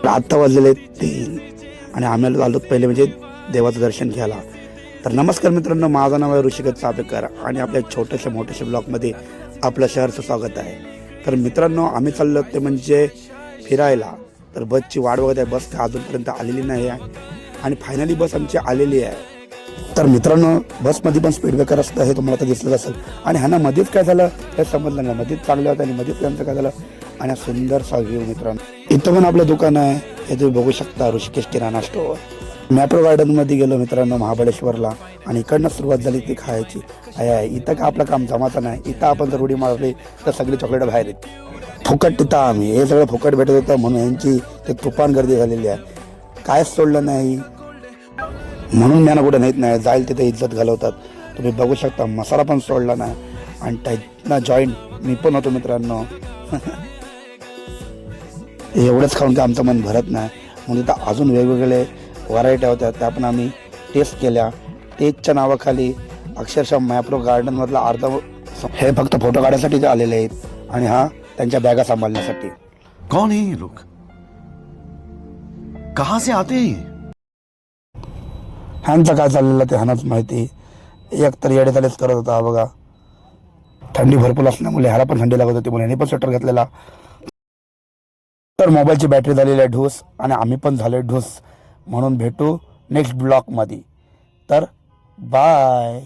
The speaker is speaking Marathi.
आत्ता वाजलेले 3 आणि आम्ही आलो पहिले म्हणजे देवाचं दर्शन घ्यायला. तर नमस्कार मित्रांनो, माझं नाव आहे ऋषिकेश चापेकर आणि आपल्या छोट्याशा मोठ्याशा ब्लॉगमध्ये आपलं शहरचं स्वागत आहे. तर मित्रांनो, आम्ही चाललो ते म्हणजे फिरायला. तर बसची वाट बघत आहे. बस काय अजूनपर्यंत आलेली नाही आहे आणि फायनली बस आमची आलेली आहे. तर मित्रांनो, बसमध्ये पण स्पीड ब्रेकर असतं हे तुम्हाला तर दिसलं असेल. आणि ह्यांना मध्येच काय झालं हे समजलं नाही. मध्येच चांगलं होतं आणि मध्येच त्यांचं काय झालं. आणि सुंदरसा व्ह्यू मित्रांनो, इथं पण आपलं दुकान आहे, हे तुम्ही बघू शकता, ऋषिकेश किराणा स्टोअर. मॅप्रो गार्डनमध्ये गेलो मित्रांनो महाबळेश्वरला आणि इकडनं सुरुवात झाली ती खायची. आहे इथं का आपलं काम जमाचं नाही. इथं आपण जर उडी मारली तर सगळी चॉकलेट बाहेर येते. फुकट तिथं आम्ही हे सगळं फुकट भेटत होतं म्हणून यांची ते तुफान गर्दी झालेली आहे. कायच सोडलं नाही म्हणून त्यांना कुठे नेत नाही. जाईल तिथे इज्जत घालवतात. तुम्ही बघू शकता मसाला पण सोडला नाही आणि त्यातनं जॉईंट मी पण होतो मित्रांनो. एवढंच खाऊन की आमचं मन भरत नाही म्हणून तिथं अजून वेगवेगळे व्हरायटी होत्या त्या पण आम्ही टेस्ट केल्या. टेस्टच्या नावाखाली अक्षरशः मॅप्रो गार्डनमधला अर्धा हे फक्त फोटो काढण्यासाठी ते आलेले आहेत आणि हा त्यांच्या बॅगा सांभाळण्यासाठी. कौन है ये लोग, कहां से आते हैं? ह्यांचं काय चाललेलं ते ह्यानाच माहिती. एक तर येडेचालेच करत होता बघा. थंडी भरपूर असल्यामुळे ह्याला पण थंडी लागत होती म्हणून ह्याने पण स्वेटर घेतलेला. तर मोबाईलची बॅटरी झालेली आहे ढूस आणि आम्ही पण झाले ढूस. म्हणून भेटू नेक्स्ट ब्लॉगमध्ये. तर बाय.